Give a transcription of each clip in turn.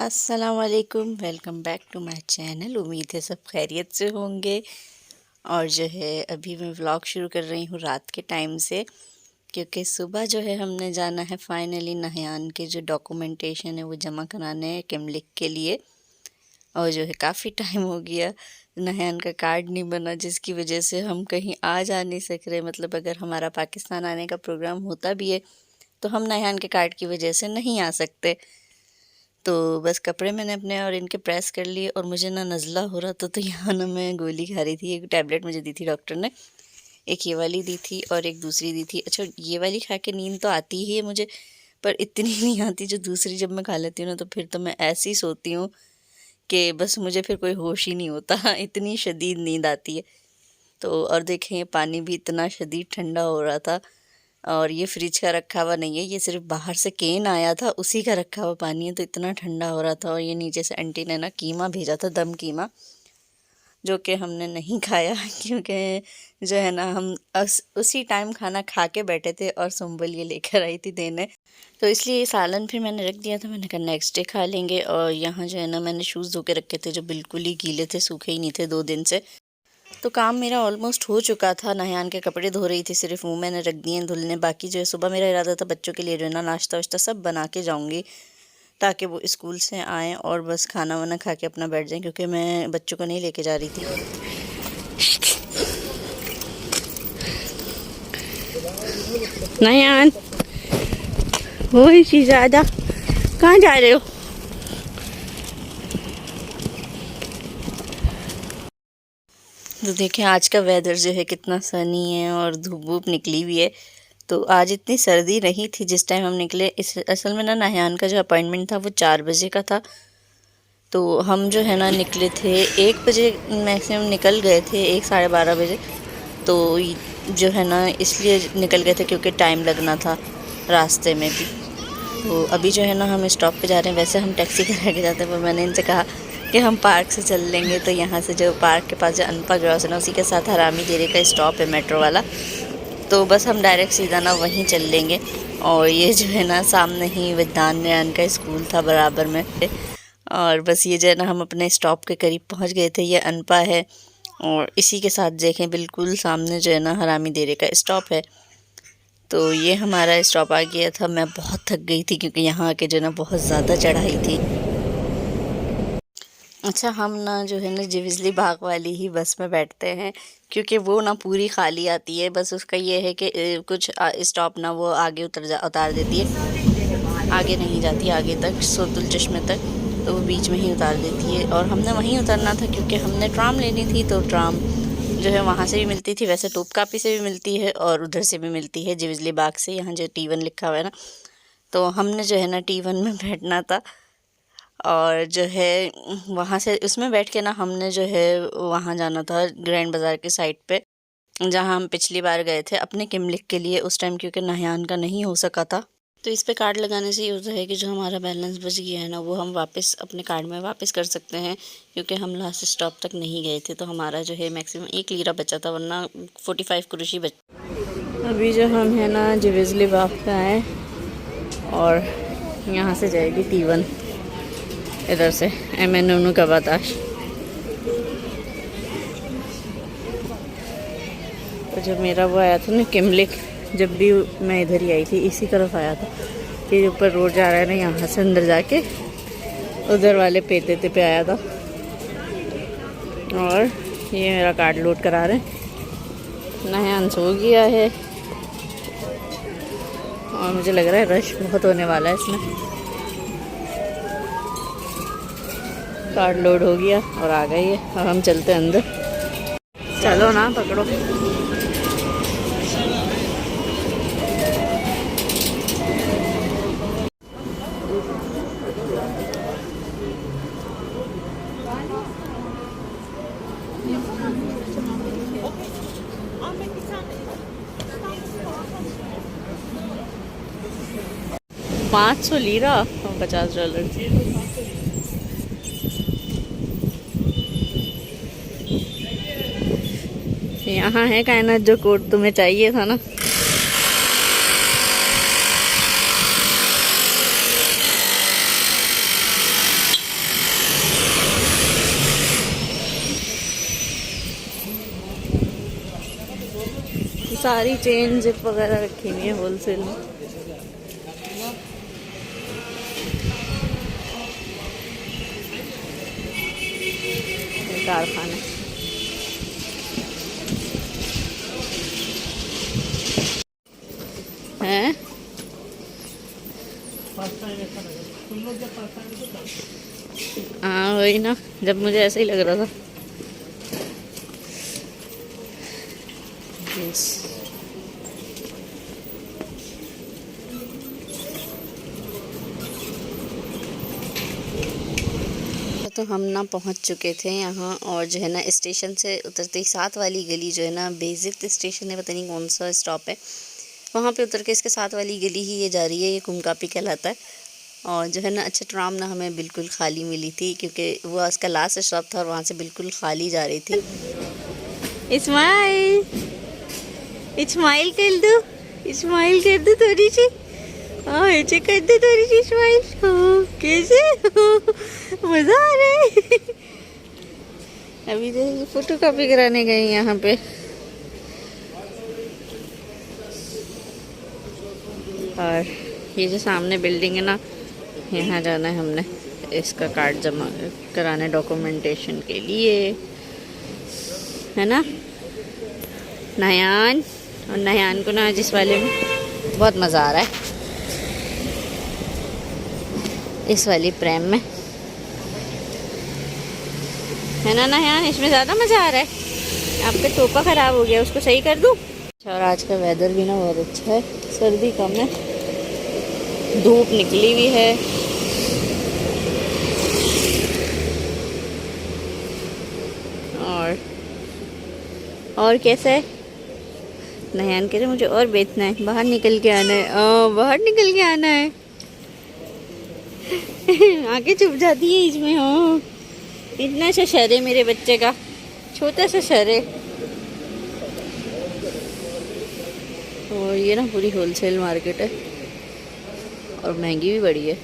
अस्सलाम वालेकुम, welcome back to my channel. उम्मीद है सब खैरियत से होंगे। और जो है अभी मैं व्लॉग शुरू कर रही हूँ रात के टाइम से, क्योंकि सुबह जो है हमने जाना है फाइनली नहयान के जो डॉक्यूमेंटेशन है वो जमा कराने किमलिक के लिए। और जो है काफ़ी टाइम हो गया नहयान का कार्ड नहीं बना, जिसकी वजह से हम कहीं आ जा नहीं सक रहे। मतलब अगर हमारा पाकिस्तान आने का प्रोग्राम होता भी है तो हम नहयान के कार्ड की वजह से नहीं आ सकते। तो बस कपड़े मैंने अपने और इनके प्रेस कर लिए और मुझे ना नज़ला हो रहा था, तो यहाँ ना मैं गोली खा रही थी। एक टैबलेट मुझे दी थी डॉक्टर ने, एक ये वाली दी थी और एक दूसरी दी थी। अच्छा, ये वाली खा के नींद तो आती ही है मुझे, पर इतनी नहीं आती। जो दूसरी जब मैं खा लेती हूँ ना तो फिर तो मैं ऐसी सोती हूँ कि बस मुझे फिर कोई होश ही नहीं होता इतनी शदीद नींद आती है। तो और देखें, ये पानी भी इतना शदीद ठंडा हो रहा था। और ये फ्रिज का रखा हुआ नहीं है, ये सिर्फ बाहर से केन आया था उसी का रखा हुआ पानी है, तो इतना ठंडा हो रहा था। और ये नीचे से आंटी ने ना कीमा भेजा था, दम कीमा, जो कि हमने नहीं खाया क्योंकि जो है ना हम उसी टाइम खाना खा के बैठे थे और सुम्बल ये लेकर आई थी देने। तो इसलिए ये सालन फिर मैंने रख दिया था। मैंने कहा नेक्स्ट डे खा लेंगे। और यहाँ जो है ना मैंने शूज़ धो के रखे थे जो बिल्कुल ही गीले थे, सूखे ही नहीं थे 2 दिन से। तो काम मेरा ऑलमोस्ट हो चुका था। नहान के कपड़े धो रही थी, सिर्फ मुँह मैंने रख दिए धुलने। बाकी जो है सुबह मेरा इरादा था बच्चों के लिए जो है ना नाश्ता वाश्ता सब बना के जाऊंगी, ताकि वो स्कूल से आएँ और बस खाना वाना खा के अपना बैठ जाएं, क्योंकि मैं बच्चों को नहीं लेके जा रही थी। नहान वही चीज़ ज़्यादा, कहाँ जा रहे हो? तो देखें आज का वेदर जो है कितना सनी है और धूप वूप निकली हुई है। तो आज इतनी सर्दी नहीं थी जिस टाइम हम निकले। इस असल में ना नहान का जो अपॉइंटमेंट था वो 4 बजे का था। तो हम जो है ना निकले थे 1 बजे मैक्सिमम, निकल गए थे 1 साढ़े 12 बजे। तो जो है ना इसलिए निकल गए थे क्योंकि टाइम लगना था रास्ते में भी। तो अभी जो है ना हम स्टॉप पे जा रहे हैं। वैसे हम टैक्सी करा के जाते हैं, पर मैंने इनसे कहा कि हम पार्क से चल लेंगे। तो यहाँ से जो पार्क के पास जो अनपा ग्रॉस है ना, उसी के साथ हरामी देरे का स्टॉप है मेट्रो वाला। तो बस हम डायरेक्ट सीधा ना वहीं चल लेंगे। और ये जो है ना सामने ही विद्यान नयन का स्कूल था बराबर में। और बस ये जो है ना हम अपने स्टॉप के करीब पहुँच गए थे। ये अनपा है और इसी के साथ देखें बिल्कुल सामने जो है ना हरामी देरे का स्टॉप है। तो ये हमारा स्टॉप आ गया था। मैं बहुत थक गई थी क्योंकि यहाँ आके जो ना बहुत ज़्यादा चढ़ाई थी। अच्छा, हम ना जो है ना जिविजली बाग वाली ही बस में बैठते हैं, क्योंकि वो ना पूरी खाली आती है। बस उसका ये है कि कुछ स्टॉप ना वो आगे उतार देती है, आगे नहीं जाती आगे तक सोतुल चश्मे तक, तो वो बीच में ही उतार देती है। और हमने वहीं उतरना था क्योंकि हमने ट्राम लेनी थी। तो ट्राम जो है वहाँ से भी मिलती थी, वैसे तोपकापी से भी मिलती है और उधर से भी मिलती है जिविजली बाग से। यहाँ जो T1 लिखा हुआ है ना, तो हमने जो है ना T1 में बैठना था। और जो है वहाँ से उसमें बैठ के ना हमने जो है वहाँ जाना था ग्रैंड बाज़ार की साइड पे, जहाँ हम पिछली बार गए थे अपने किमलिक के लिए उस टाइम, क्योंकि नहयान का नहीं हो सका था। तो इस पे कार्ड लगाने से ये होता है कि जो हमारा बैलेंस बच गया है ना वो हम वापस अपने कार्ड में वापस कर सकते हैं, क्योंकि हम लास्ट स्टॉप तक नहीं गए थे। तो हमारा जो है मैक्सिमम 1 लीरा बचा था, वरना 45 कुरुशी बच। अभी जो हम है ना जिविजली बाग का है और यहाँ से जाएगी T1, इधर से MN का बताश। तो जब मेरा वो आया था ना किमलिक, जब भी मैं इधर ही आई थी इसी तरफ आया था। ये ऊपर रोड जा रहा है ना, यहाँ से अंदर जाके उधर वाले पेते पे आया था। और ये मेरा कार्ड लोड करा रहे हैं। नहान सो गया है और मुझे लग रहा है रश बहुत होने वाला है इसमें। कार्ड लोड हो गया और आ गई है। अब हम चलते हैं अंदर। चलो ना, पकड़ो। $500 लीरा और $50। यहाँ है कायनात जो कोट तुम्हें चाहिए था ना। सारी चेन जिप वगैरह रखी हुई है होलसेल में। कारखाना है। हाँ वही ना, जब मुझे ऐसे ही लग रहा था। तो हम ना पहुंच चुके थे यहाँ, और जो है ना स्टेशन से उतरते ही साथ वाली गली जो है ना, बेसिक स्टेशन है, पता नहीं कौन सा स्टॉप है, वहाँ पे उतर के इसके साथ वाली गली ही ये जा रही है। ये कुमकापी कहलाता है। और जो है ना अच्छा ट्राम ना हमें बिल्कुल खाली मिली थी, क्योंकि वो उसका लास्ट स्टॉप था और वहाँ से बिल्कुल खाली जा रही थी। इस्माइल, इस्माइल कर दो, इस्माइल कर दो थोड़ी सी, हाँ ऐसे कर दो थोड़ी सी इस्माइल। कैसे मज़ा आ रहा है। अभी जो फोटो कॉपी कराने गए यहाँ पे, और ये जो सामने बिल्डिंग है ना, यहाँ जाना है हमने इसका कार्ड जमा कराने डॉक्यूमेंटेशन के लिए, है ना नयान। और नयान को ना जिस वाले में बहुत मज़ा आ रहा है, इस वाली प्रेम में, है ना नयान, इसमें ज़्यादा मज़ा आ रहा है। आपका टोपा ख़राब हो गया, उसको सही कर दूँ। और आज का वेदर भी ना बहुत अच्छा है, सर्दी कम है, धूप निकली हुई है। और कैसा है नयान, कह रहे मुझे और बेचना है, बाहर निकल के आना है, बाहर निकल के आना है। आके चुप जाती है इसमें। हाँ इतना सा शर है मेरे बच्चे का, छोटा सा शर है। और ये ना पूरी होलसेल मार्केट है और महंगी भी बड़ी है।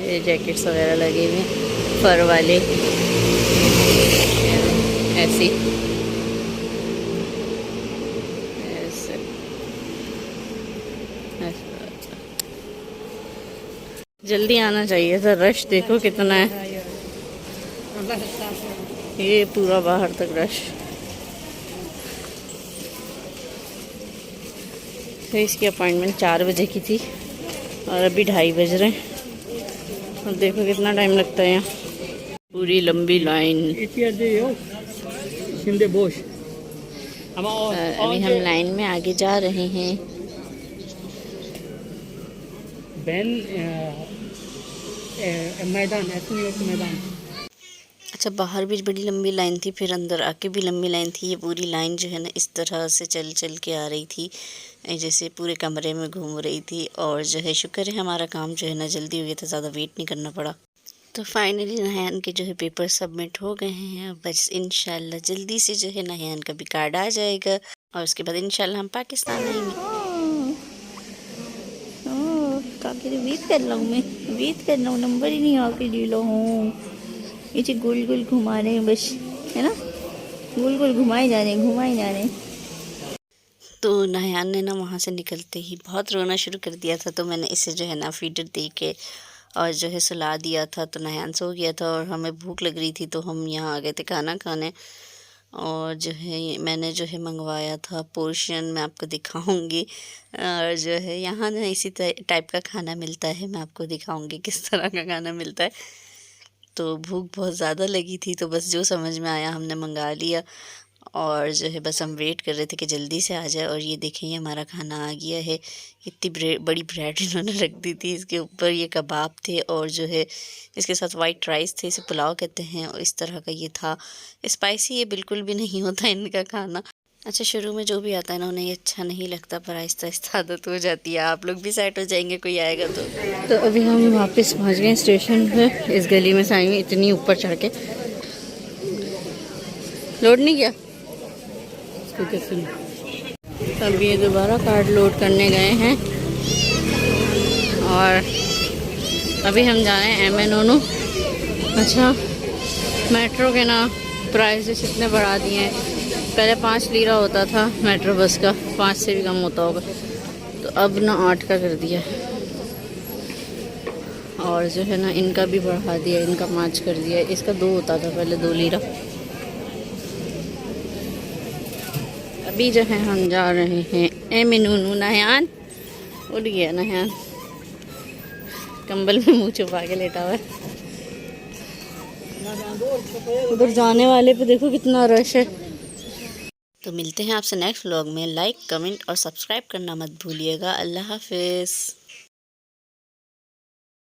ये जैकेट्स वगैरह लगे हुए हैं फर वाले, ऐसे जल्दी आना चाहिए था, रश देखो कितना है। ये पूरा बाहर तक रश। तो इसकी अपॉइंटमेंट 4 बजे की थी और अभी 2:30 बज रहे हैं। और देखो कितना टाइम लगता है यहाँ, पूरी लंबी लाइन। अभी हम लाइन में आगे जा रहे हैं। मैदान। अच्छा बाहर भी बड़ी लंबी लाइन थी, फिर अंदर आके भी लंबी लाइन थी। ये पूरी लाइन जो है ना इस तरह से चल चल के आ रही थी, जैसे पूरे कमरे में घूम रही थी। और जो है शुक्र है हमारा काम जो है ना जल्दी हो गया था, ज़्यादा वेट नहीं करना पड़ा। तो फाइनली नहान के जो है पेपर सबमिट हो गए हैं। बस इंशाल्लाह जल्दी से जो है नहान का भी कार्ड आ जाएगा और उसके बाद इंशाल्लाह हम पाकिस्तान आएंगे। काके वेट कर रहा हूँ मैं, वेट कर रहा हूँ, नंबर ही नहीं आके ले लो हूँ। इसे गोल गोल घुमा रहे हैं बस, है ना, गोल गोल घुमाए जा रहे हैं, घुमाए जा रहे हैं। तो नहान ने ना वहाँ से निकलते ही बहुत रोना शुरू कर दिया था, तो मैंने इसे जो है ना फीडर दे के और जो है सुला दिया था। तो नहान सो गया था और हमें भूख लग रही थी, तो हम यहाँ आ गए थे खाना खाने। और जो है मैंने जो है मंगवाया था पोर्शन, मैं आपको दिखाऊंगी। और जो है यहाँ ना इसी टाइप का खाना मिलता है, मैं आपको दिखाऊंगी किस तरह का खाना मिलता है। तो भूख बहुत ज़्यादा लगी थी, तो बस जो समझ में आया हमने मंगा लिया। और जो है बस हम वेट कर रहे थे कि जल्दी से आ जाए। और ये देखें ये हमारा खाना आ गया है। इतनी बड़ी ब्रेड इन्होंने रख दी थी, इसके ऊपर ये कबाब थे और जो है इसके साथ वाइट राइस थे, इसे पुलाव कहते हैं। और इस तरह का ये था, स्पाइसी ये बिल्कुल भी नहीं होता इनका खाना। अच्छा शुरू में जो भी आता है ना उन्हें ये अच्छा नहीं लगता, पर आहिस्ता आहिस्ता आदत हो जाती है। आप लोग भी सेट हो जाएंगे कोई आएगा तो अभी हम वापस पहुंच गए स्टेशन पे। इस गली में से आएंगे, इतनी ऊपर चढ़ के लोड नहीं किया। अब ये दोबारा कार्ड लोड करने गए हैं और अभी हम जा रहे हैं MN ओनू। अच्छा मेट्रो के ना प्राइसेस इतने बढ़ा दिए हैं। पहले 5 लीरा होता था मेट्रो बस का, 5 से भी कम होता होगा, तो अब ना 8 का कर दिया। और जो है ना इनका भी बढ़ा दिया, इनका 5 कर दिया। इसका 2 होता था पहले, 2 लीरा। अभी जो है हम जा रहे हैं ए मिनू नहान। उड़ गया नहान, कंबल में मुंह छुपा के लेटा हुआ है। उधर जाने वाले पे देखो कितना रश है। तो मिलते हैं आपसे नेक्स्ट व्लॉग में। लाइक, कमेंट और सब्सक्राइब करना मत भूलिएगा। अल्लाह हाफिज़।